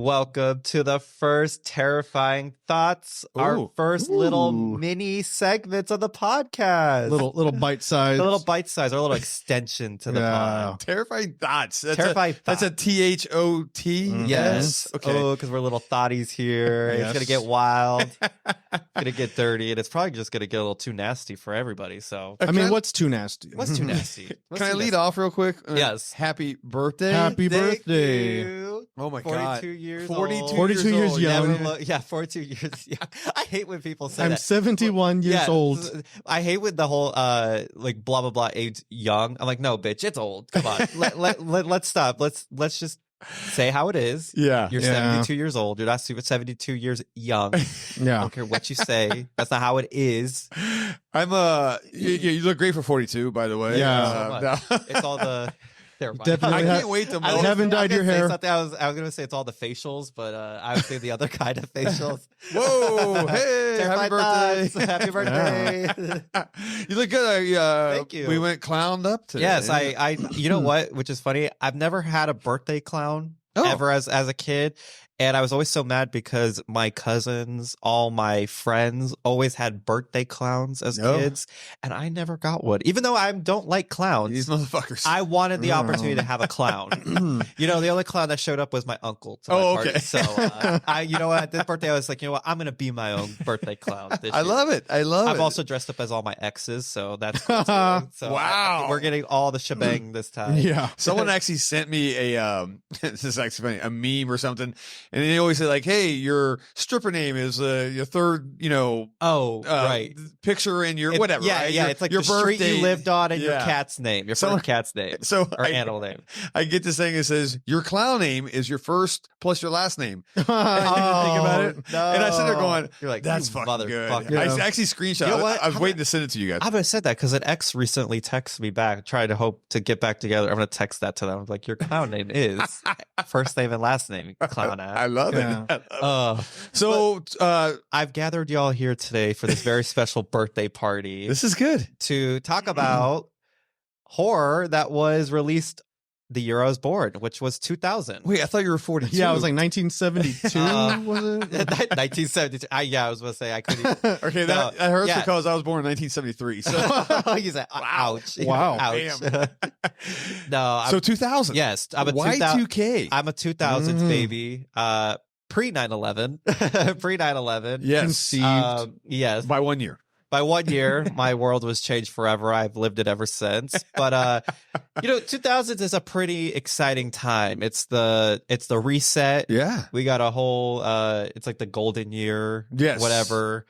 welcome to the first terrifying thoughts. Our first little mini segments of the podcast. Little bite size. A little bite size, or a little extension to the pod. Terrifying thoughts. That's a T-H-O-T. Yes. Okay. Oh, because we're little thotties here. Yes. It's gonna get wild. It's gonna get dirty, and it's probably just gonna get a little too nasty for everybody. So, I mean, what's too nasty? what's too nasty? Can I lead off real quick? Yes. Happy birthday. Happy Thank birthday. you. Oh my 42 God. years 42 old. 42 years old. young. Yeah, 42 years young. I hate when people say I'm that. 71 years old. I hate when the whole like blah blah blah age young. I'm like, no, bitch, it's old. Come on, let's stop. Let's just say how it is. Yeah. You're 72 years old. You're not 72 years young. I Yeah. don't care what you say. That's not how it is. You look great for 42, by the way. Yeah. So much. It's all the. Never mind. Definitely I ha- can't wait to I haven't dyed your hair. I was gonna say it's all the facials, but I would say the other kind of facials. Whoa! Hey, happy birthday! Thoughts. Happy birthday! You look good. Thank you. We went clowned up today. Yes, I. You know what? Which is funny. I've never had a birthday clown ever as a kid. And I was always so mad because my cousins, all my friends always had birthday clowns as kids. And I never got one. Even though I don't like clowns. These motherfuckers. I wanted the opportunity to have a clown. You know, the only clown that showed up was my uncle to my party. Okay. So, you know what? At this birthday, I was like, you know what? I'm going to be my own birthday clown this I year. love it. I love it. I've also dressed up as all my exes, so that's cool too. So Wow. we're getting all the shebang this time. Yeah. Someone actually sent me a this is actually funny, a meme or something, and they always say like, "Hey, your stripper name is your third, Right. picture in your whatever." Yeah, right? yeah. Your, It's like your the birthday. street you lived on and your Yeah. cat's name, your Someone- first cat's name, So or animal name. I get this thing that says your clown name is your first plus your last name. I didn't think about it. No. And I sit there going, You're like, That's you fucking good. motherfucker. Yeah. I actually screenshot. You know what? I was I'm waiting to send it to you guys. I'm gonna say that because an ex recently texted me back, trying to hope to get back together. I'm gonna text that to them. I'm like, your clown name is first name and last name, clown ass. I love Yeah. it. I love it. So So I've gathered y'all here today for this very special birthday party this is good. to talk about horror that was released the year I was born, which was 2000. Wait, I thought you were 42. Yeah, it was like 1972, was it? 1972. I was going to say I couldn't. Okay, No, that hurts yeah. because I was born in 1973. So, He's like, ouch. Wow. Ouch. Damn. No, so 2000. yes, I'm a 2000. Y2K. I'm a 2000s baby. Pre 9/11. Pre 9/11. Yes. Conceived. Yes. By 1 year. By 1 year, my world was changed forever. I've lived it ever since. But 2000s is a pretty exciting time. It's the reset. Yeah. We got a whole it's like the golden year. Yes. Whatever.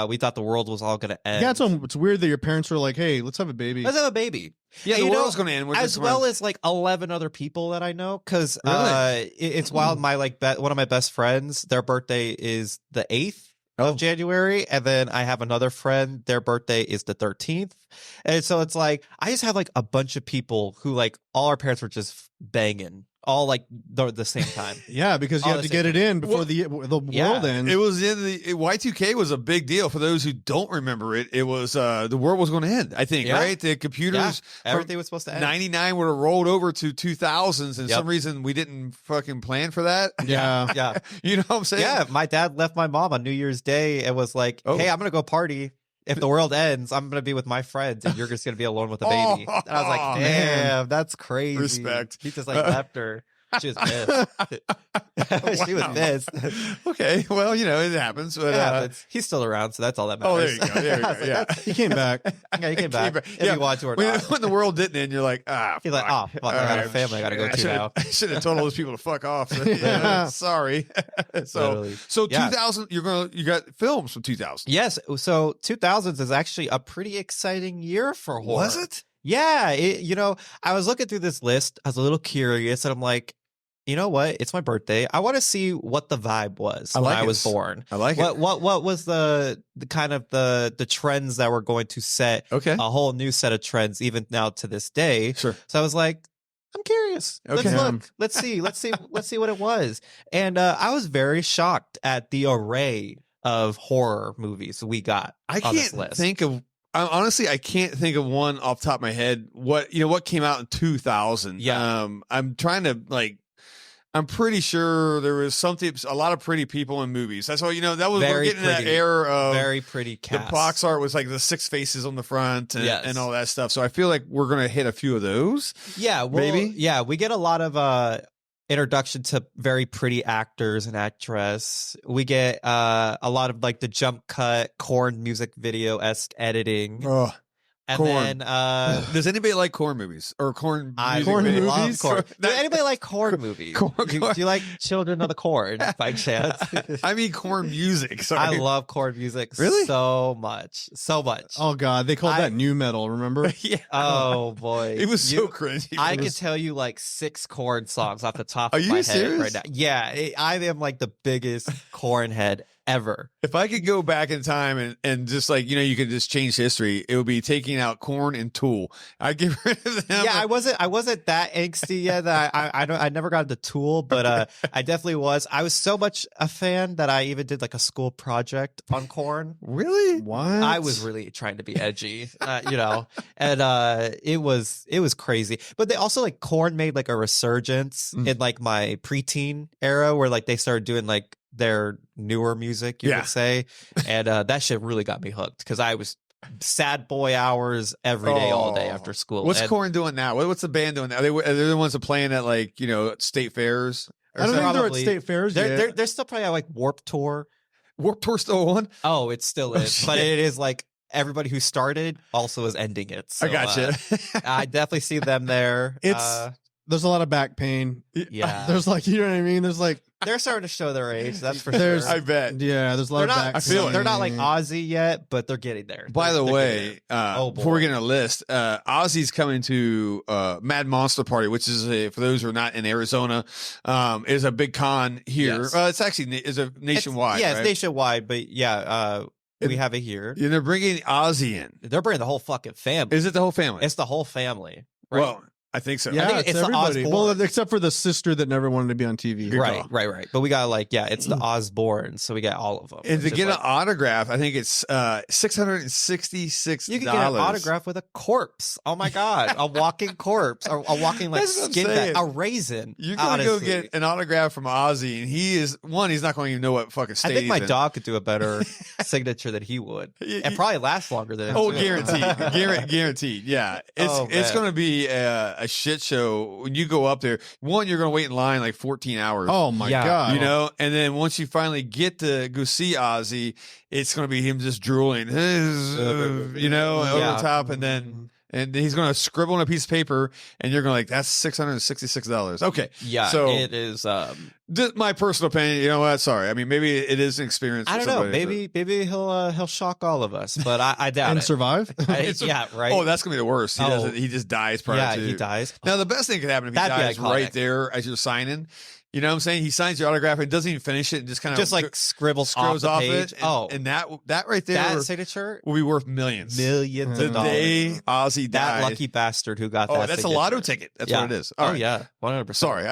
We thought the world was all gonna end. Yeah, it's weird that your parents were like, "Hey, let's have a baby." Let's have a baby. Yeah, And the you know, world's going to end. We're as just well going- as like 11 other people that I know, because Really? it's wild. My one of my best friends, their birthday is the 8th of January, and then I have another friend, their birthday is the 13th, and so it's like I just have like a bunch of people who like all our parents were just banging all like the same time. Yeah, because you All have the to get same it in before the world ends. It was in the Y2K was a big deal for those who don't remember it. It was the world was going to end. I think Yeah. right. The computers, Everything was supposed to end. 99 would have rolled over to 2000s, and Yep. some reason we didn't fucking plan for that. Yeah. Yeah. You know what I'm saying? Yeah, my dad left my mom on New Year's Day and was like, Oh. "Hey, I'm gonna go party. If the world ends, I'm gonna be with my friends, and you're just gonna be alone with the baby." Oh, And I was like, man. "Damn, that's crazy." Respect. He just like left her. She was pissed. She was Wow. pissed. Okay. Well, it happens. But, It happens. He's still around, so that's all that matters. oh, there you go. There you I go. was like, Yeah. that's- He came back. Yeah, he came back. If Yeah. he wanted to or When, not. when the world didn't end, you're like, He's like, fuck. "Oh, fuck, I got a family I gotta go to now." I should have told all those people to fuck off. Yeah. Sorry. Literally. So Yeah. 2000, you got films from 2000. Yes, so 2000s is actually a pretty exciting year for horror. Was it? Yeah, I was looking through this list. I was a little curious, and I'm like, you know what? It's my birthday. I want to see what the vibe was I when like I it. was born. I like it. What was the kind of the trends that were going to set Okay. a whole new set of trends even now to this day? Sure. So I was like, I'm curious. Okay. Let's look. Let's see. Let's see what it was. And I was very shocked at the array of horror movies we got. I on this can't list. think of. Honestly, I can't think of one off the top of my head. What came out in 2000? Yeah. I'm trying to like. I'm pretty sure there was a lot of pretty people in movies. That's all we're getting that era of very pretty cast. The box art was like the 6 faces on the front and all that stuff. So I feel like we're gonna hit a few of those. Yeah, maybe. Yeah, we get a lot of introduction to very pretty actors and actress. We get a lot of like the jump cut Korn music video-esque editing. Oh. And Korn. then does anybody like Korn movies or Korn I music love movies? Korn. Does anybody like Korn movies? Do you like Children of the Corn by chance? I mean Korn music. Sorry. I love Korn music Really? so much. Oh god, they called that new metal, remember? Yeah. Oh boy. It was so cringy. I could tell you like 6 Korn songs off the top Are of you my head serious? right now. Yeah, I am like the biggest Korn head ever. If I could go back in time and just like you could just change history, it would be taking out Korn and Tool. I'd get rid of them. Yeah, I wasn't that angsty yet. That I never got into Tool, but I definitely was. I was so much a fan that I even did like a school project on Korn. Really? What? I was really trying to be edgy, and it was crazy. But they also like Korn made like a resurgence in like my preteen era where like they started doing like their newer music, you could say, and that shit really got me hooked because I was sad boy hours every day, all day after school. What's Korn doing now? What's the band doing now? Are they the ones that playing at like state fairs? I don't think they're at state fairs yet. They're still probably at like Warped Tour. Warped Tour still on? Oh, it still is, but it is like everybody who started also is ending it. So, I gotcha. I definitely see them there. There's a lot of back pain. Yeah, there's like you know what I mean. There's like they're starting to show their age. That's for sure. I bet. Yeah, there's a lot of back. I feel pain. it. They're not like Ozzy yet, but they're getting there. By the way, boy. before we get in a list, Ozzy's coming to Mad Monster Party, which is for those who are not in Arizona, is a big con here. Yes. It's actually is a nationwide. It's right? nationwide, but yeah, we have it here. And they're bringing Ozzy in. They're bringing the whole fucking family. Is it the whole family? It's the whole family. Right? Well, I think so. Yeah, I think it's it's the everybody. Osbournes. Well, except for the sister that never wanted to be on TV. Right. But we got like, it's the Osbournes, so we got all of them. And to It's get just an autograph, I think it's $666. you can get an autograph with a corpse. Oh my god, a walking corpse, or a walking like That's what I'm skin saying. bag, a raisin. You're gonna go honestly. get an autograph from Ozzy, and he's not going to even know what fucking stage. I think my he's in. dog could do a better signature than he would, and probably last longer than. Oh, him, too. guaranteed. Yeah, it's man. going to be a shit show when you go up there. One, you're going to wait in line like 14 hours. Oh my Yeah. god! And then once you finally get to go see Ozzy, it's going to be him just drooling, over the top, and then. And he's going to scribble on a piece of paper, and you're going to like, that's $666. Okay. Yeah, so it is. my personal opinion, you know what? Sorry. I mean, maybe it is an experience. I for don't know. somebody, Maybe he'll shock all of us, but I doubt and it. survive. Yeah, right. Oh, that's going to be the worst. He just dies prior to. he dies. Now, the best thing could happen if he That'd be dies iconic. right there as you're signing. You know what I'm saying? He signs your autograph and doesn't even finish it and just kind of Just like scribbles off the page. it. And that right there that signature, will be worth millions. millions The of dollars. day Ozzy That died. lucky bastard who got that. Oh, that's a signature. lotto ticket. That's Yeah. what it is. All right. Yeah, 100%. Sorry,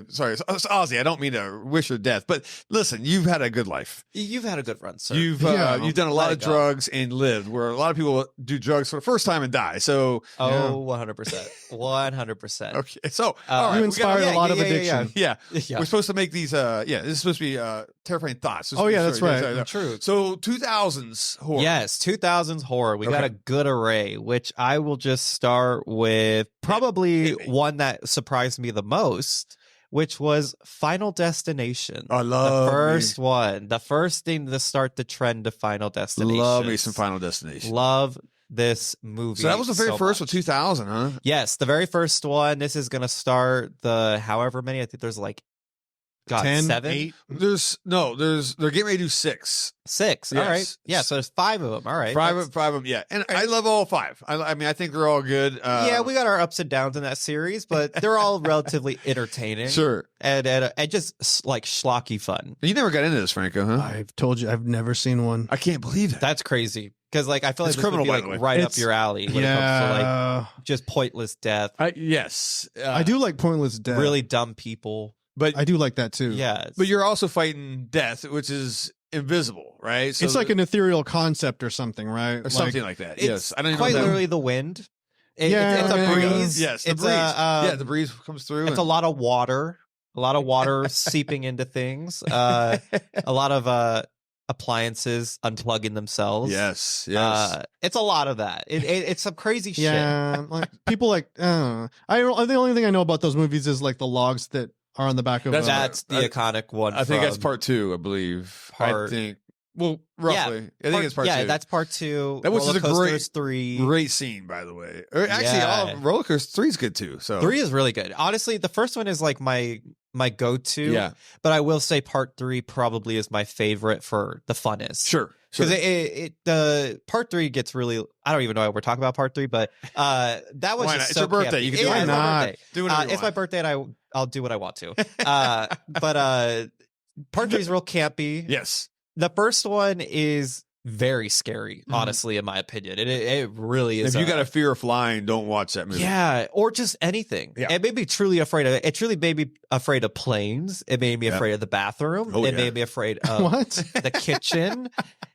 sorry, Ozzy. I don't mean to wish your death, but listen, you've had a good life. You've had a good run, sir. You've done a lot of drugs and lived where a lot of people do drugs for the first time and die. So 100%, 100%. okay, so all right, You we inspired yeah, a lot of yeah, yeah, addiction. yeah. Yeah. We're supposed to make these. This is supposed to be terrifying thoughts. Oh, yeah, that's right. True. So 2000s horror. Yes, 2000s horror. We got Okay. a good array, which I will just start with probably one that surprised me the most, which was Final Destination. I love the first one. The first thing to start the trend of Final Destination. Love me some Final Destination. Love this movie. So that was the very first much. of 2000, huh? Yes, the very first one. This is going to start the however many. I think there's like 10, 7, 8. They're getting ready to do 6. 6. Yes. All right. Yeah, so there's 5 of them. All right. Five That's- of them, yeah. And I love all 5. I mean, I think they're all good. yeah, we got our ups and downs in that series, but they're all relatively entertaining. Sure. And just like schlocky fun. You never got into this, Franco, huh? I've told you, I've never seen one. I can't believe that. That's crazy. Because like I feel like It's this would criminal, be by like the way. right up It's- your alley when it comes to like just pointless death, Yes. I do like pointless death. really dumb people. But I do like that too. Yeah. But you're also fighting death, which is invisible, right? So It's like an ethereal concept or something, right? or something like that. It's Yes. I don't even quite know that. literally the wind. Yeah, It's a yeah, yeah. breeze. Yes, the it's breeze. A, Yeah, the breeze comes through. It's a lot of water. a lot of water seeping into things, a lot of appliances unplugging themselves. Yes. It's a lot of that. It's some crazy shit. Yeah, like people like the only thing I know about those movies is like the logs that are on the back of. That's the iconic one. I think that's part 2. I believe. I think. Well, roughly. I think it's part 2. Yeah, that's part 2. That was a great 3. Great scene, by the way. Actually, Roller Coaster 3 is good too. So 3 is really good. Honestly, the first one is like my go-to. Yeah. But I will say part 3 probably is my favorite for the funnest. Sure. Because the part 3 gets really. I don't even know why we're talking about part 3, but that was just It's so your birthday. campy. You can do it. it. Not. Do whatever you It's my want. birthday, and I'll do what I want to. But part 3 is real campy. Yes. The first one is very scary, honestly, in my opinion. It really is. If you got a fear of flying, don't watch that movie. Yeah, or just anything. Yeah. It made me truly afraid of it. It truly made me afraid of planes. It made me afraid of the bathroom. It made me afraid of What? the kitchen.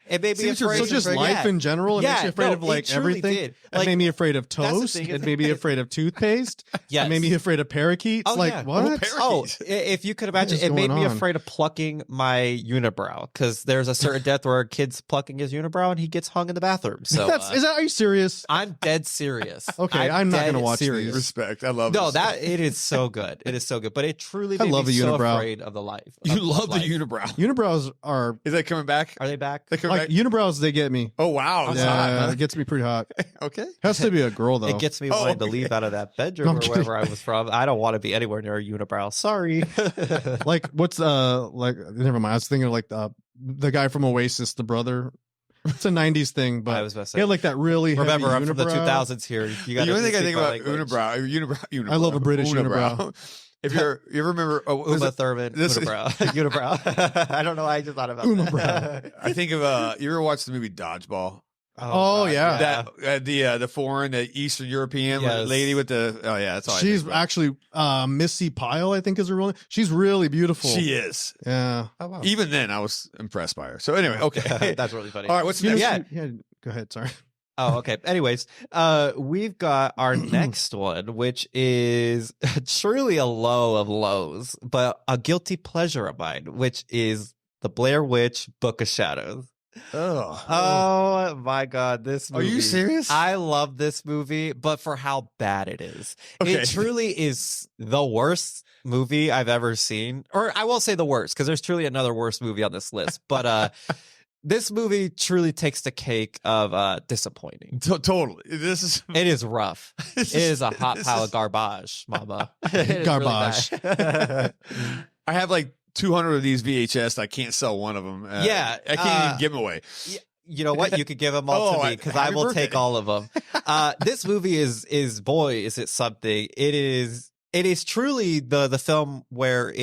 It made me afraid. So just life in general. It makes you afraid of like it truly everything. did. It made me afraid of that's the toast. thing. It made me afraid of toothpaste. Yes. It made me afraid of parakeets. Oh, like yeah. what? Oh, if you could imagine, is it made going me on? afraid of plucking my unibrow because there's a certain death where a kid's plucking his unibrow and he gets hung in the bathroom. So Are you serious? I'm dead serious. Okay, I'm not dead gonna watch serious. these. Respect. I love No, this. it is so good. It is so good. But it truly I made love me a so unibrow. afraid of the life. You of love the life. unibrow. Unibrows are Is that coming back? Are they back? They coming like back? unibrows. They get me. Oh wow. It's Yeah, hot, it gets me pretty hot. huh? Okay. Has to be a girl though. It gets me Oh, wanting to okay. leave out of that bedroom No, I'm or kidding. wherever I was from. I don't want to be anywhere near a unibrow. Sorry. Like what's like never mind. I was thinking of like the guy from Oasis, the brother. It's a '90s thing, but I was about to he had say. like that really. Remember, I'm heavy from the unibrow. 2000s here. You got The only thing I think about unibrow. I love a British unibrow. If you ever remember Uma Thurman, this- unibrow. Unibrow. I don't know why I just thought about Unibrow. that. I think of you ever watched the movie Dodgeball? Oh, God, yeah. That the foreign, the Eastern European Yes. lady with the that's all. I She's think about. actually Missy Pyle, I think is her real name. She's really beautiful. She is. Yeah. Oh, wow. Even then, I was impressed by her. So anyway, okay. That's really funny. All right, what's You know, next? Yeah. Go ahead. Sorry. Oh, okay. Anyways, we've got our next one, which is truly a low of lows, but a guilty pleasure of mine, which is the Blair Witch Book of Shadows. Oh my God, this movie. Are you serious? I love this movie, but for how bad it is. Okay. It truly is the worst movie I've ever seen. Or I won't say the worst, because there's truly another worst movie on this list. But this movie truly takes the cake of disappointing. Totally. This is It is rough. this It is a hot this pile is- of garbage, mama. It is really Garbage. bad. I have like 200 of these VHS. I can't sell one of them. Yeah, I can't even give them away. You know what? You could give them all Oh, to me because I happy will birthday. take all of them. This movie is boy, is it something. It is truly the film where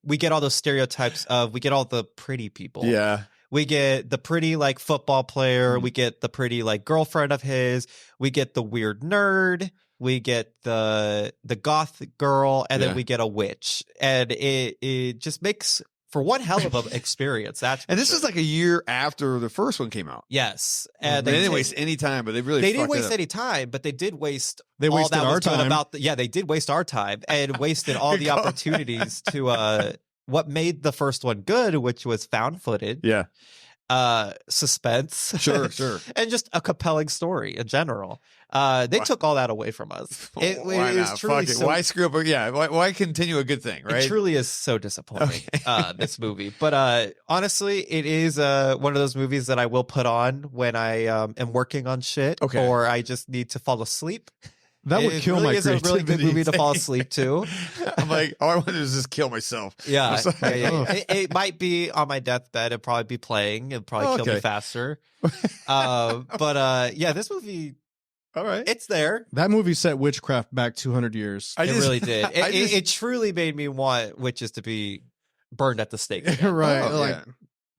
we get all those stereotypes of, we get all the pretty people. Yeah. We get the pretty like football player. We get the pretty like girlfriend of his. We get the weird nerd. We get the goth girl, and then Yeah. we get a witch, and it just makes for one hell of an experience. That's And for this sure. is like a year after the first one came out. Yes, And and they didn't did- waste any time, but they really They didn't fucked it waste up. any time, but they did waste. They all wasted that our was good time. About they did waste our time and wasted all Good the call. opportunities to what made the first one good, which was found footage, Yeah. suspense, Sure. and just a compelling story in general. They took all that away from us. It Why was not? truly Fuck it. so. Why screw up? Yeah. Why continue a good thing, right? It truly is so disappointing, Okay. this movie. But honestly, it is one of those movies that I will put on when I am working on shit, Okay. or I just need to fall asleep. That would It kill really my is a really good creativity. movie to fall asleep to. I'm like, all I want to do is just kill myself. Yeah, I'm sorry. yeah. Oh. It might be on my deathbed. It'd probably be playing. It'd probably kill me Okay. faster. But yeah, this movie, All right. it's there. That movie set witchcraft back 200 years. I It just- really did. I just- It truly made me want witches to be burned at the stake. Right. Oh, like, yeah.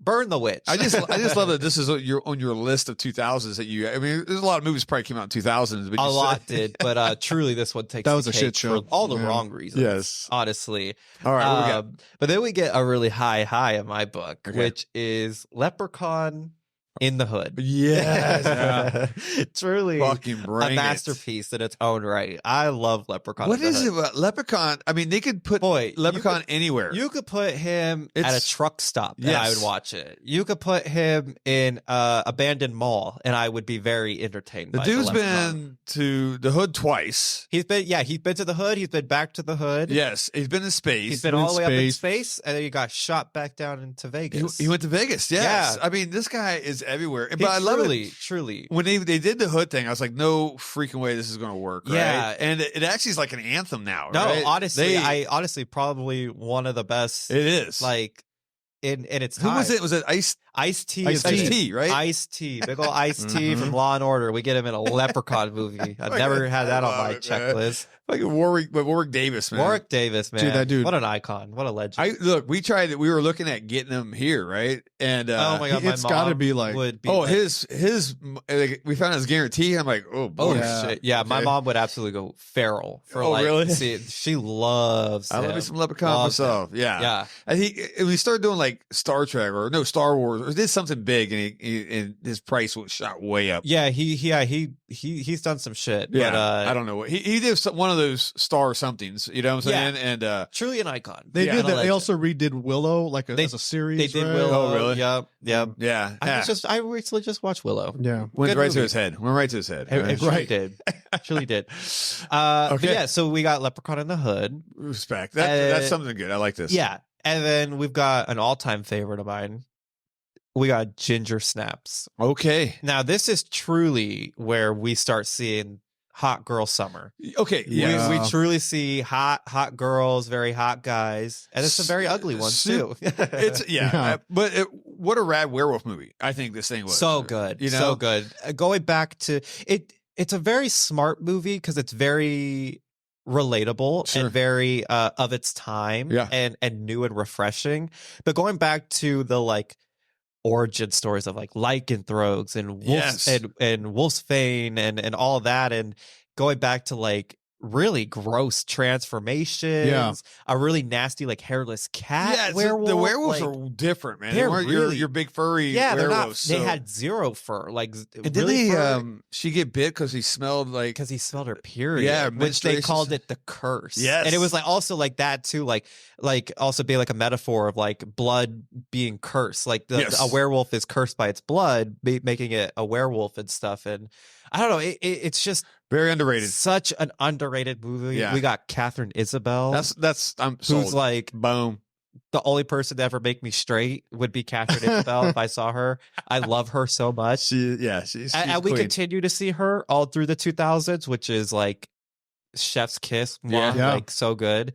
Burn the witch. I just love that this is on your list of 2000s that you. I mean, there's a lot of movies probably came out in 2000s, but a you lot said- did, but truly this one takes That was the a shit cake show. for all the Yeah. wrong reasons. Yes. Honestly. All right. What we got? But then we get a really high in my book, Okay. which is Leprechaun in the Hood. Yes. Truly Fucking bring a masterpiece in its own right. I love Leprechaun. What in the is Hood. it about Leprechaun? I mean, they could put Leprechaun anywhere. You could put him at a truck stop and I would watch it. You could put him in abandoned mall and I would be very entertained. The dude's been to the Hood twice. He's been to the Hood. He's been back to the Hood. Yes, he's been in space. He's been all the way up in space, and then he got shot back down into Vegas. He went to Vegas. Yes. Yeah. I mean, this guy is everywhere. But I love it. Truly. When they did the Hood thing, I was like, no freaking way this is going to work. Right? Yeah. And it actually is like an anthem now. No, right? honestly, probably one of the best. It is. Like, in its time. Who was it? Was it Ice-T, right? Ice-T. Big ol' Ice-T from Law and Order. We get him in a Leprechaun movie. I've never had that on my checklist. Like Warwick Davis, man. Warwick Davis, man. Dude, that dude. What an icon. What a legend. We were looking at getting him here, right? And oh my God, it's got to be like, his we found his guarantee. I'm like, oh boy. Shit. Yeah, my mom would absolutely go feral for really? She loves I love me some Leprechaun myself. Yeah. Yeah. And we started doing like Star Trek or Star Wars or did something big and his price was shot way up. Yeah, he's done some shit. Yeah. But, I don't know what he did one of those star somethings, you know what I'm saying? And truly an icon. They did that. They also redid Willow as a series. They did right? Willow. Oh, really? Yep. Yeah. I recently just watched Willow. Yeah. Went right to his head. It truly did. Truly did. But yeah, so we got Leprechaun in the Hood. Respect. That's something good. I like this. Yeah. And then we've got an all-time favorite of mine. We got Ginger Snaps. Okay. Now, this is truly where we start seeing hot girl summer. Okay. Yeah. We truly see hot girls, very hot guys, and it's some very ugly ones too. But what a rad werewolf movie! I think this thing was so good, you know? So good. Going back to it, it's a very smart movie because it's very relatable and very of its time, and new and refreshing. But going back to the like origin stories of like lycanthropes and wolves and Wolfsbane and all that, and going back to like really gross transformations, a really nasty like hairless cat werewolf. The werewolves are different, man. They weren't really your big furry werewolves. They had zero fur. Like, and did she get bit because he smelled her period? Yeah, which they called it the curse. Yes, and it was like also like that too, like also being like a metaphor of like blood being cursed. Like a werewolf is cursed by its blood, making it a werewolf and stuff. And I don't know. It's just very underrated. Such an underrated movie. Yeah. We got Catherine Isabel. Who's like boom. The only person to ever make me straight would be Catherine Isabel if I saw her. I love her so much. She's and we continue to see her all through the 2000s, which is like chef's kiss. Like so good.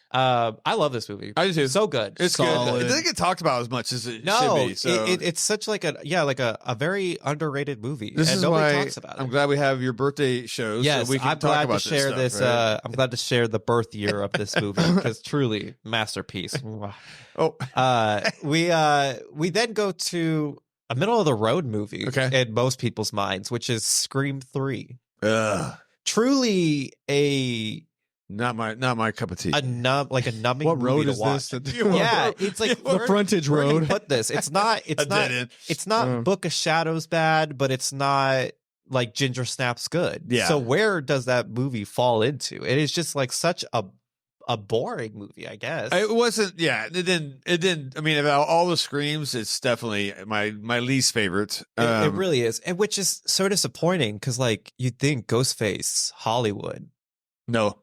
I love this movie. I do too. So good. It's solid. Good. It doesn't get talked about as much as it should be. So. It's such like a very underrated movie. This and is nobody why talks about it. I'm glad we have your birthday shows. Yes, so we can I'm talk glad about to share this. Right? I'm glad to share the birth year of this movie because truly masterpiece. We then go to a middle of the road movie in most people's minds, which is Scream 3. Truly a not my cup of tea. A numbing. What road is watch. this? Yeah, it's like the frontage road. Put this. It's not. It's not Book of Shadows bad, but it's not like Ginger Snaps good. Yeah. So where does that movie fall into? It is just like such a boring movie, I guess. It wasn't. Yeah. It didn't. I mean, about all the Screams, it's definitely my least favorite. It really is, and which is so disappointing because like you'd think Ghostface Hollywood. No.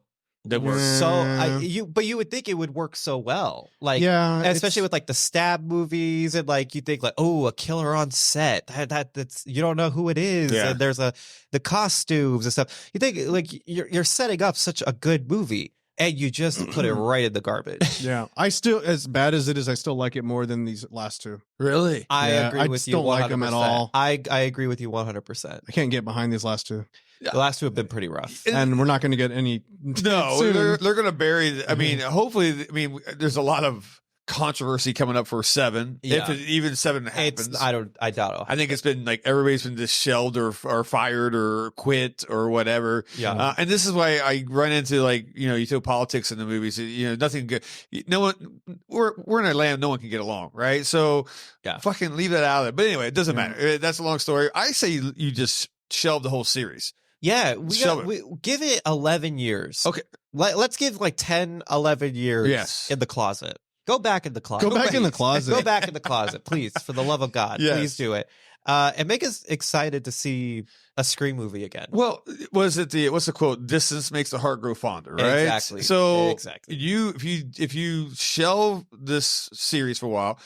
That works. So you would think it would work so well, like especially with like the stab movies and like you think like a killer on set that's you don't know who it is and there's the costumes and stuff. You think like you're setting up such a good movie and you just put it right in the garbage. Yeah, I still, as bad as it is, I still like it more than these last two. Really, I agree with you. I don't like them at all. I agree with you 100%. I can't get behind these last two. The last two have been pretty rough, and we're not going to get any. No, they're going to bury. I mean, hopefully, there's a lot of controversy coming up for 7. Yeah. If even 7 happens. I doubt it. I think it's been like everybody's been just shelved or fired or quit or whatever. Yeah. And this is why I run into like, you throw politics in the movies, nothing good. No one, we're in a land, no one can get along. Right. So fucking leave that out of it. But anyway, it doesn't matter. That's a long story. I say you just shelve the whole series. Yeah. We give it 11 years. Okay. Let's give like 10, 11 years in the closet. Go back in the closet. Go back in the closet. Go back in the closet, please. For the love of God, please do it. And make us excited to see a Scream movie again. Well, what's the quote? Distance makes the heart grow fonder, right? Exactly. So if you shelve this series for a while,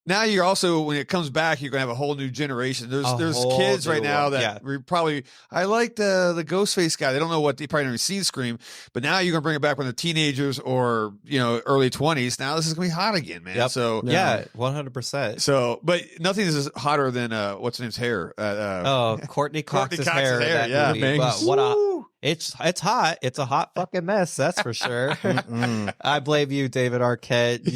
now you're also, when it comes back, you're gonna have a whole new generation. There's kids right now that probably, I like the Ghostface guy. They don't know what, they probably never seen Scream, but now you're gonna bring it back when they're teenagers or early 20s. Now this is gonna be hot again, man. So 100%. So, but nothing is hotter than what's her name's hair. Courtney Cox's hair. Yeah, wow, it's hot. It's a hot fucking mess. That's for sure. I blame you, David Arquette.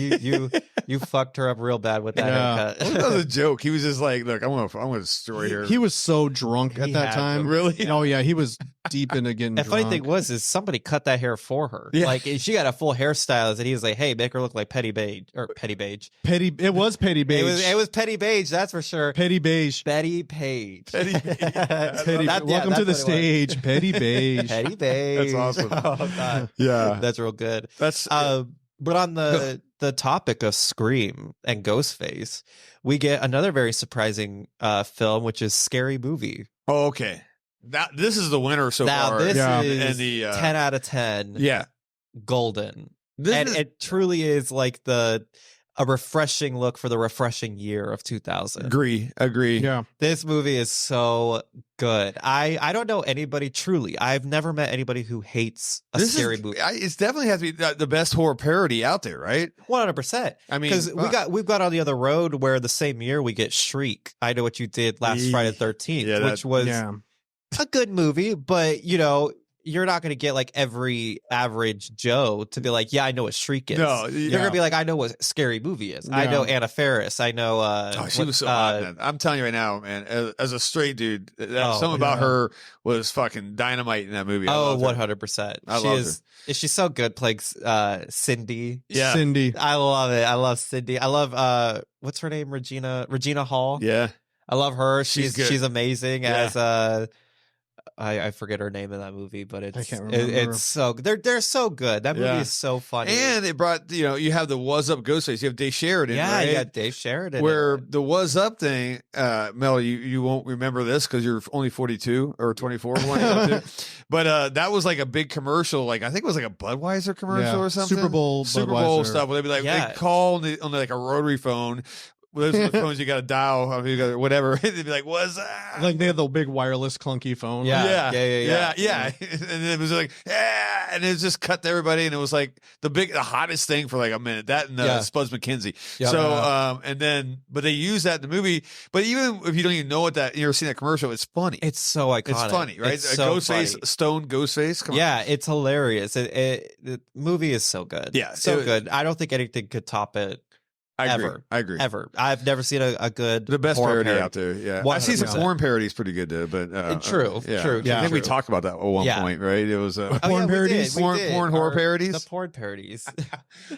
You fucked her up real bad with that haircut. That was a joke. He was just like, look, I'm gonna destroy her. He was so drunk at that time. Really? Oh yeah, he was deep into getting drunk. The funny thing was somebody cut that hair for her. Yeah. Like she got a full hairstylist, and he was like, "Hey, make her look like Petty Beige." It was Petty Beige. It was Petty Beige. That's for sure. Petty Beige. Betty Page. Welcome to the stage, Petty Beige. Petty Beige. That's awesome. Oh, God. Yeah, that's real good. That's but on the topic of Scream and Ghostface, we get another very surprising film, which is Scary Movie. Oh, okay. This is the winner so far. This is and the 10 out of 10. Yeah, golden. It truly is like a refreshing look for the refreshing year of 2000. Agree. Yeah. This movie is so good. I don't know anybody truly. I've never met anybody who hates scary movie. It's definitely has to be the best horror parody out there, right? 100%. I mean, because we've got On the Other Road, where the same year we get Shriek, I Know What You Did Last Friday the 13th, which was a good movie, but you're not going to get like every average Joe to be like, yeah, I know what Shriek is. No, you're going to be like, I know what Scary Movie is. I know Anna Faris. I know. She was so hot, man. I'm telling you right now, man, as a straight dude, something about her was fucking dynamite in that movie. 100%. She's so good playing Cindy. Yeah. Cindy. I love it. I love Cindy. I love, what's her name? Regina Hall. Yeah. I love her. She's amazing as I forget her name in that movie, but it's so they're so good. That movie is so funny, and it brought you have the Was Up Ghostface. You have Dave Sheridan, right? You got Dave Sheridan. Where the Was Up thing, Mel, you won't remember this because you're only 42 or 24, but that was like a big commercial. Like I think it was like a Budweiser commercial or something. Super Bowl stuff. Where they'd be like they call on like a rotary phone. Well, those are the phones you got to dial, whatever. They'd be like, "What's that?" Like they had the big wireless clunky phone. Yeah. And it was like, and it was just cut to everybody, and it was like the hottest thing for like a minute. That and Spuds McKenzie. Yeah. So, but they use that in the movie. But even if you don't even know what you ever seen that commercial, it's funny. It's so iconic. It's funny, right? It's so Ghostface, funny. Stone Ghostface. Come on. Yeah, it's hilarious. The movie is so good. Yeah, so good. I don't think anything could top it. I agree. Ever. I've never seen a good the best parody out there. Yeah, I've seen some porn parodies pretty good though, but true. I think we talked about that at one point, right? It was porn parodies, porn horror parodies, the porn parodies.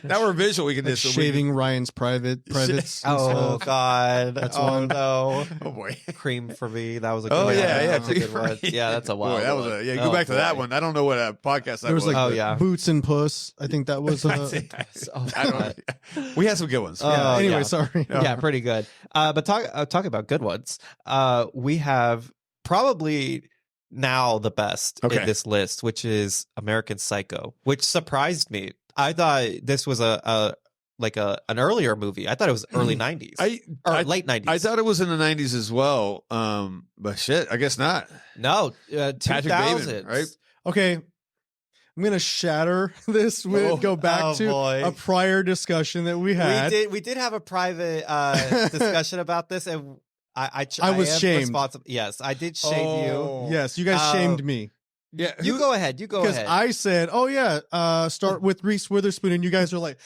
Now we're visual. We can like shaving Ryan's privates. Oh God, that's one. No, oh boy, Cream for Me. That was a good one. That's a good one. Yeah, that's a wild. Boy, that was go back to that one. I don't know what podcast that there was. Like Boots and Puss. I think that was. We had some good ones. Anyway, sorry. Yeah, pretty good. But talk about good ones. We have probably now the best in this list, which is American Psycho, which surprised me. I thought this was an earlier movie. I thought it was early 90s or late 90s. I thought it was in the 90s as well. But shit, I guess not. No, Patrick 2000s. Bateman, right? Okay. I'm gonna shatter this. Go back to a prior discussion that we had. We did have a private discussion about this, and I was am shamed. Yes, I did shame you. Yes, you guys shamed me. Yeah, You go ahead. You go Because ahead. I said, "Oh yeah, start with Reese Witherspoon," and you guys are like,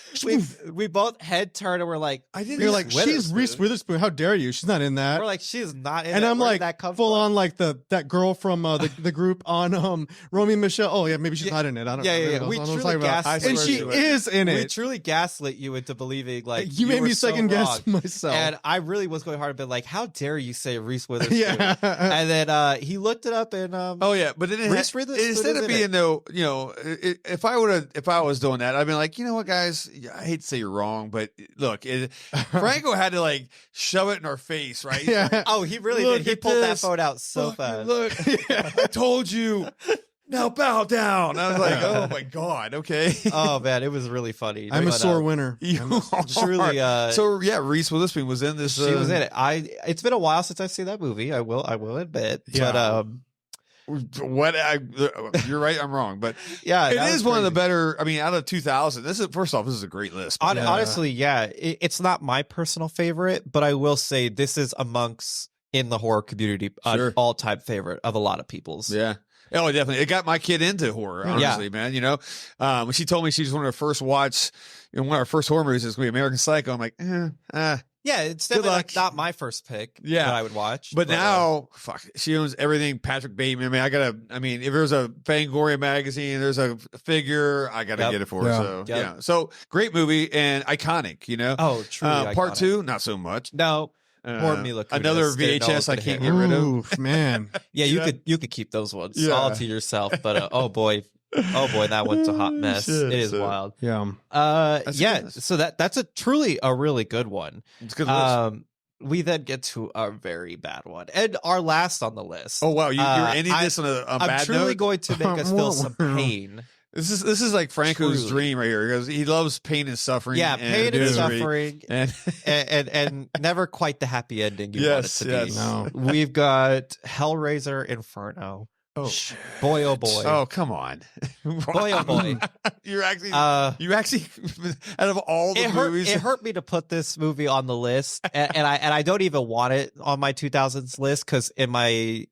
we both head turn and we're like, I didn't. "You're like, she's Reese Witherspoon. How dare you? She's not in that." we're like, she's not in And it. I'm Where did like, that come full from? on like that girl from the group on Romy and Michelle. Oh yeah, maybe she's not in it. I don't. Yeah, know. yeah, yeah. We truly gaslit and she you. is in We it. truly gaslit you into believing like You made were me so second guess wrong. myself. And I really was going hard and been like, how dare you say Reese Witherspoon? Yeah. And then he looked it up and Oh yeah, but then Reese Witherspoon instead is of in being though, if I was doing that, I'd be like, you know what, guys, I hate to say you're wrong, but look, Franco had to like shove it in our face, right? Yeah. Like, oh, he really Look did. He at pulled that this. phone out so fucking fast. Look, I told you. Now bow down. I was like, oh my god, okay. Oh man, it was really funny. I'm a But, sore winner. You truly, so yeah, Reese Witherspoon was in this. she was in it. It's been a while since I've seen that movie. I will admit. Yeah. But you're right, I'm wrong, but yeah, it that is was one of the crazy. better. I mean, out of 2000, this is a great list. Yeah. Honestly, yeah, it's not my personal favorite, but I will say this is amongst in the horror community Sure. an all-time favorite of a lot of people's. Yeah. Oh, definitely. It got my kid into horror, honestly, man. When she told me she just wanted to first watch, one of our first horror movies is going to be American Psycho. I'm like, Yeah, it's Good definitely luck. like not my first pick. Yeah. that I would watch. But now, fuck, she owns everything. Patrick Bateman. I mean, if there's a Fangoria magazine, there's a figure, I gotta Yep. get it for her. Yeah. So Yep. yeah, so great movie and iconic. oh, truly Part iconic. 2, not so much. No, Poor Mila Kunis. Another Didn't know it was VHS I gonna can't hit get rid of. Oof, man. yeah, Yeah. you could keep those ones Yeah. all to yourself. But oh boy, that one's a hot mess. Shit, It is so- wild. Yeah. That's Yeah. good. So that's truly a really good one. It's a good list. We then get to a very bad one and our last on the list. Oh wow, you're ending I- this on a I'm bad truly note. going to make us feel some pain. This is like Franco's Truly. dream right here because he loves pain and suffering. Yeah, pain and misery. suffering, And and never quite the happy ending you Yes, want it to be. yes. No. We've got Hellraiser Inferno. oh, Boy, oh boy. oh come on, Boy, oh boy. You're actually Uh, out of all the movies. It hurt me to put this movie on the list, and I don't even want it on my 2000s list because in my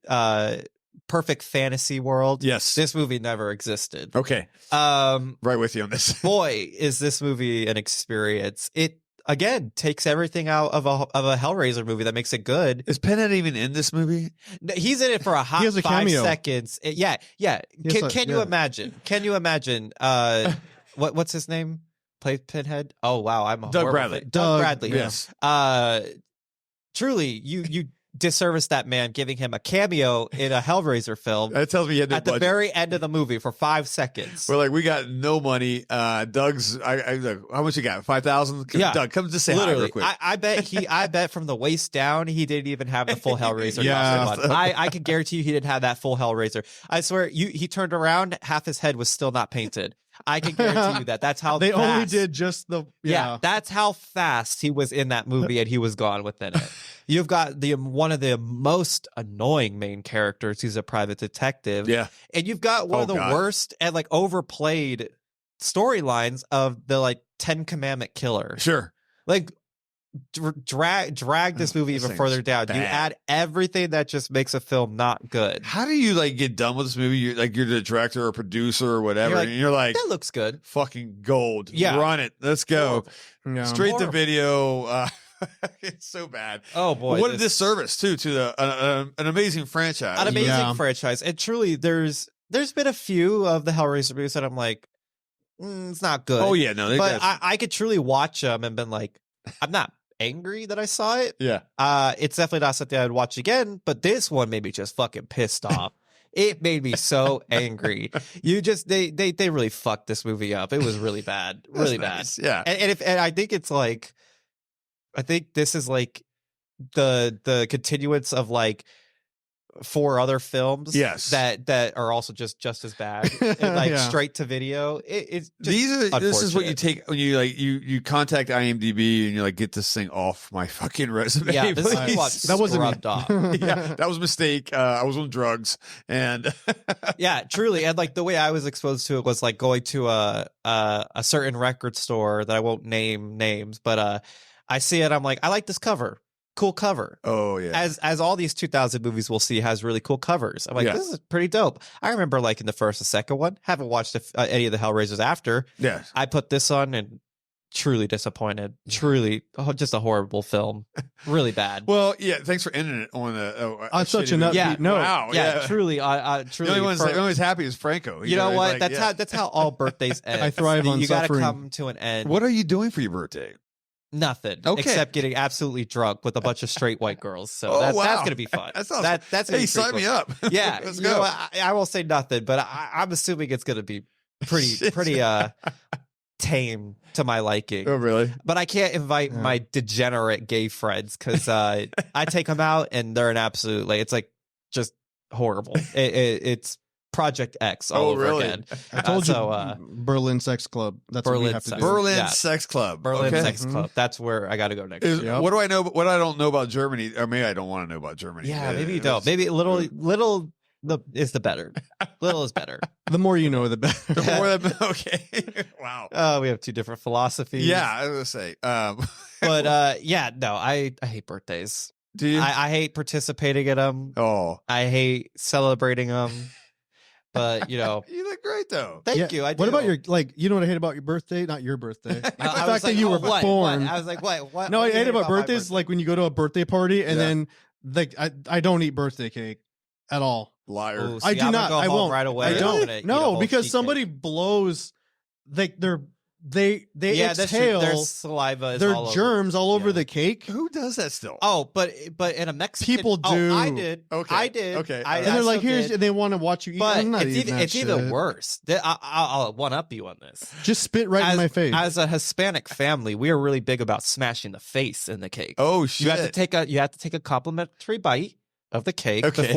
perfect fantasy world, Yes. this movie never existed. Okay, Um, right with you on this. boy, is this movie an experience! It again takes everything out of a Hellraiser movie that makes it good. Is Pinhead even in this movie? No, he's in it for a hot has a 5 cameo. seconds. Yeah. Yes, Can you yeah. imagine? Can you imagine? What's his name? Play Pinhead? Oh wow, I'm a Doug horrible Bradley. fan. Doug, Bradley. Yes. Truly, you disservice that man giving him a cameo in a Hellraiser film That tells me he had no at the budget. very end of the movie for 5 seconds. We're like, we got no money. Doug's, I like, how much you got? 5,000? Yeah. Doug, come just say hi real Literally, quick. I bet from the waist down he didn't even have the full Hellraiser Yeah. costume on. I can guarantee you he didn't have that full Hellraiser. I swear, he turned around, half his head was still not painted. I can guarantee you that. That's how They fast. only did just the Yeah, that's how fast he was in that movie, and he was gone within it. You've got one of the most annoying main characters. He's a private detective. yeah. And you've got one Oh, of the God. worst and like overplayed storylines of the like 10 Commandment killer. Sure. Like drag this movie This even thing's further down. You bad. add everything that just makes a film not good. How do you like get done with this movie? You're the director or producer or whatever, You're like, and you're like, That looks good. fucking gold. Yeah. Run it. Let's go. Yeah. Straight to Horrible. video. It's so bad. Oh boy. What a disservice too to an amazing franchise. An amazing Yeah. franchise. And truly there's been a few of the Hellraiser movies that I'm like, it's not good. Oh yeah, no, they But got- I could truly watch them and been like, I'm not angry that I saw it. yeah. It's definitely not something I'd watch again, but this one made me just fucking pissed off. It made me so angry. They really fucked this movie up. It was really bad. Really That's nice. bad. Yeah. And I think it's like, I think this is like the continuance of like 4 other films Yes. that are also just as bad and like Yeah. straight to video. It's just This is what you unfortunate. take when you like you contact IMDb and you like get this thing off my fucking resume. Yeah, this please. is what That wasn't me. scrubbed off. Yeah, that was a mistake. I was on drugs and Yeah, truly. And like the way I was exposed to it was like going to a certain record store that I won't name names, but I see it, I'm like, I like this cover. cool cover. Oh yeah. As all these 2000 movies we'll see has really cool covers. I'm like, Yeah. this is pretty dope. I remember liking the first and second one. Haven't watched any of the Hellraisers after. Yeah. I put this on and truly disappointed. Truly, just a horrible film. Really bad. Well, yeah. Thanks for ending it on On such shitty an note. upbeat note. Wow. yeah, truly. The truly. only one's happy is Franco. You know what? That's how all birthdays end. I thrive on You got to suffering. come to an end. What are you doing for your birthday? Nothing. Okay. Except getting absolutely drunk with a bunch of straight white girls. So Oh, that's wow. gonna be fun. That sounds- That's gonna Hey, be pretty sign cool. me up. Yeah, Let's you know go. what? I won't say nothing, but I'm assuming it's gonna be pretty tame to my liking. Oh, really? But I can't invite my degenerate gay friends because I take them out and they're an absolute it's like just horrible. It's Project X all over really? again. I told you, so, Berlin Sex Club. That's what we Berlin have to Sex- do. Berlin Yeah. Sex Club. Berlin Okay. Sex Club. That's where I got to go next. Yep. What do I know? What I don't know about Germany, or maybe I don't want to know about Germany. Yeah, maybe you don't. Maybe little is the better. Little is better. The more you know, the better. The more that, okay. Wow. We have two different philosophies. Yeah, I was gonna say. But yeah, no, I hate birthdays. Do you? I hate participating in them. Oh, I hate celebrating them. But you look great though. thank you. I do. What about your you know what I hate about your birthday? Not your birthday. The I was fact that like, you oh, were what? born. What? I was like, what? No, what I do you hate about my birthdays. birthday? Like when you go to a birthday party and Yeah. then like I don't eat birthday cake at all. Liar. Ooh, I see, do I'm gonna not. go I home won't. right away. I I'm don't. gonna eat a No, whole because sheet somebody cake. blows. Like they Yeah, that's true. exhale Their saliva is their all over. germs all over Yeah. the cake. Who does that still? Oh, but in a Mexican People Oh, do. I did. Okay. I did. Okay. I, And And I they're like, still here's, did. and they want to watch you eat. But I'm not it's eating that it's even shit. worse. I'll one up you on this. Just spit right in my face. As a Hispanic family, we are really big about smashing the face in the cake. Oh shit! you have to take a complimentary bite of the cake Okay.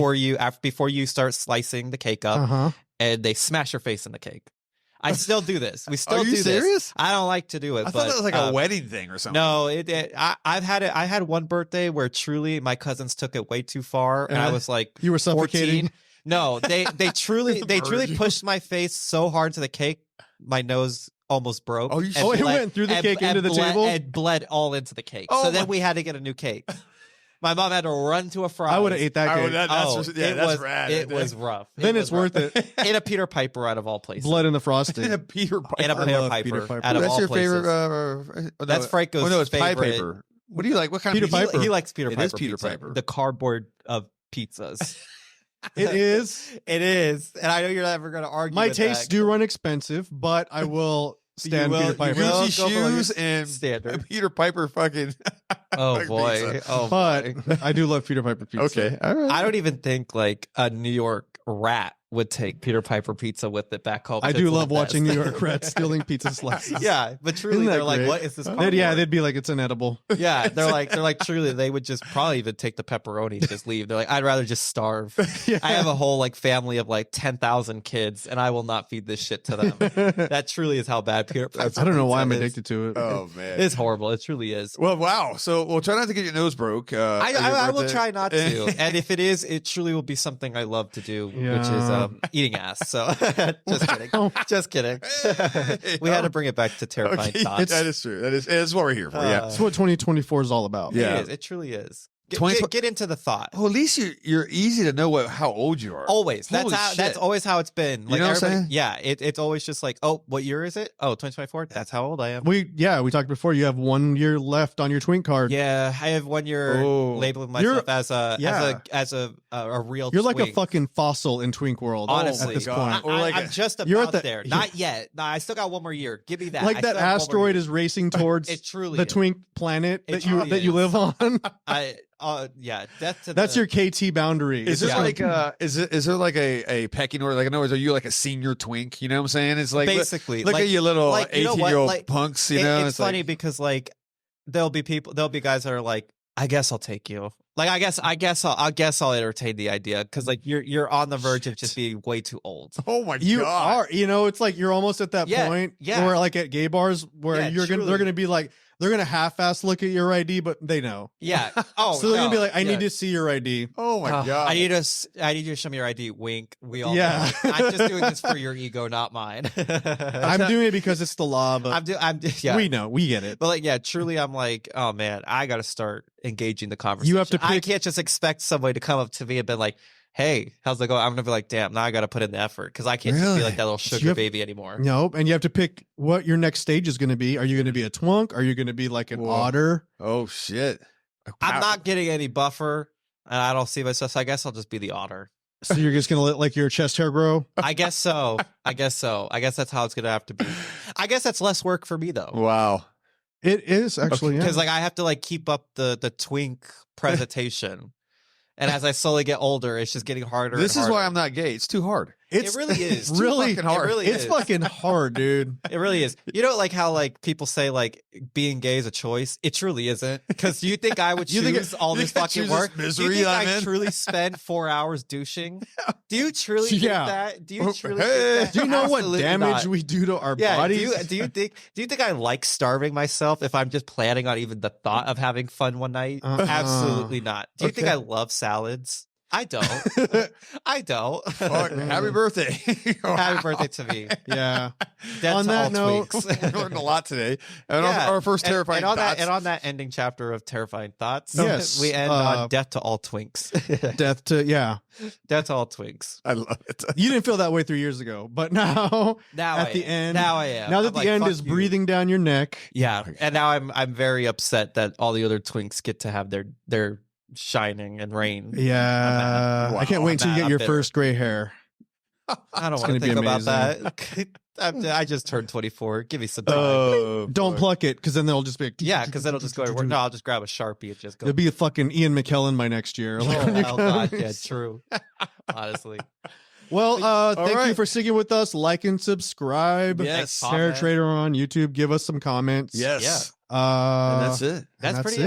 before you start slicing the cake up, Uh-huh. and they smash your face in the cake. I still do this. We still Are you do serious? this. I don't like to do it. I but, thought that was like a wedding thing or something. No, I had one birthday where truly my cousins took it way too far, and I Uh-huh. was like, You were 14. suffocating. No, they truly Virgin. pushed my face so hard to the cake, my nose almost broke. Oh, you and said- Oh, it bled- went through the and- cake and into the bled- table? and bled all into the cake. Oh So then my- we had to get a new cake. My mom had to run to a fry. I would have ate that Oh, cake. that's it that's was rad. it was rough. Then It it's was worth rough. In a Peter Piper out of all places. Blood in the frosting. a Peter Piper. In a I Peter love Piper, Peter Piper. out of That's all your places. favorite. That's Franco's Oh no, it's pie favorite. paper. What do you like? What kind Peter of pizza? Piper. He likes Peter It Piper. is Peter pizza. Piper. The cardboard of pizzas. It is. It is, and I know you're never going to argue. My with tastes that. do run expensive, but I will stand will- Peter you Piper. will. Gucci go below your shoes and standard. Peter Piper fucking. Oh Like boy! pizza. Oh But boy! I do love Peter Piper pizza. Okay, all right. I don't even think like a New York rat would take Peter Piper pizza with it back home. I It's do the love watching best. New York rats stealing pizza slices. Yeah, but truly, Isn't that they're like, great? "What is this?" Yeah, cardboard?" they'd be like, it's inedible. Yeah, they're like truly, they would just probably even take the pepperoni and just leave. They're like, I'd rather just starve. Yeah. I have a whole like family of like 10,000 kids, and I will not feed this shit to them. That truly is how bad Peter Piper. I don't know why I'm pizza is. addicted to it. Oh man, It's horrible. It truly is. well, wow. So, we'll try not to get your nose broke. I will try not to, and if it is, it truly will be something I love to do, which is Yeah. eating ass. So, just kidding, just kidding. We had to bring it back to terrifying Okay, thoughts. that is true. That's what we're here for. Yeah. That's what 2024 is all about. Yeah. It is. It truly is. Get, 20 get into the thought. Well, at least you're easy to know how old you are. Always. That's Holy how. shit. That's always how it's been. Like know what I'm everybody- saying? Yeah. It's always just like, oh, what year is it? Oh, 2024. That's how old I am. We talked before. You have 1 year left on your twink card. Yeah, I have 1 year Oh. labeling You're- myself as a real. You're like a twink. fucking fossil in twink world. Honestly, at this God. point. Or like I'm a- just You're at about the- there. Not yet. No, I still got 1 more year. Give me that. Like I that still have 1 more asteroid year. is racing towards It truly the is. twink planet It that you truly that you is. live on. Yeah, death to That's the, your KT boundary. Is It's there just like is there like a pecking order? Like in other words, are you like a senior twink? You know what I'm saying? It's like basically look at you little like, you know what? 18-year-old Like, punks. You know, it's funny like, because like there'll be guys that are like, I guess I'll take you. Like I guess I'll entertain the idea because like you're on the verge of just being way too old. Oh my You god. are, it's like you're almost at that point where like at gay bars where they're gonna be like they're gonna half-ass look at your ID, but they know. Yeah. Oh, so they're gonna be like, I need to see your ID. Oh my god. I need you to show me your ID. Wink. We all. Yeah. Know. I'm just doing this for your ego, not mine. I'm doing it because it's the law, but yeah. we know, we get it. But like, yeah, truly, I'm like, oh man, I got to start engaging the conversation. You have to I can't just expect somebody to come up to me and be like, hey, how's it going? I'm gonna be like, damn, now I got to put in the effort because I can't just be like that little sugar baby anymore. Nope. And you have to pick what your next stage is going to be. Are you going to be a twunk? Are you going to be like an otter? Oh shit. I'm not getting any buffer, and I don't see myself. So I guess I'll just be the otter. So you're just going to let like your chest hair grow? I guess so. I guess that's how it's gonna have to be. I guess that's less work for me though. Wow. It is actually because like I have to like keep up the twink presentation. And as I slowly get older, it's just getting harder. This is why I'm not gay. It's too hard. It really is. Really fucking hard. It really It's is. fucking hard, dude. It really is. You know, like how like people say like being gay is a choice. It truly isn't. Because do you think I would choose all this fucking work? Misery do you think I'm I in? truly spend 4 hours douching? Do you truly think that? Do you truly Hey. think that? Do you know what Absolutely damage not. we do to our Yeah, bodies? do you think I like starving myself if I'm just planning on even the thought of having fun one night? Absolutely not. Do you think I love salads? I don't. I don't. Fuck, happy birthday. Happy birthday to me. Yeah. That's On that all note- tweaks. We learned a lot today. And Yeah. our first terrifying thoughts. And on that ending chapter of Terrifying Thoughts, Yes, we end on death to all twinks. Death to, yeah. Death to all twinks. I love it. You didn't feel that way 3 years ago, but now Now the end, Now I am. now that I'm the like, end fuck is you. breathing down your neck. Yeah, and now I'm very upset that all the other twinks get to have their shining and reign. Yeah. Wow. I can't wait until you I'm get your bitter. first gray hair. I don't It's want to gonna be think about amazing. that. I just turned 24. Give me some time. Don't pluck it because then they'll just be like, Yeah, because then it'll just go everywhere. No, I'll just grab a Sharpie and just go. It'll be a fucking Ian McKellen by next year. Oh, Like, when you oh come- God, yeah, true. Honestly. Well, thank you right. for sticking with us. Like and subscribe. Yes. Terror Comment. Trader on YouTube. Give us some comments. Yes. And And that's it. That's that's pretty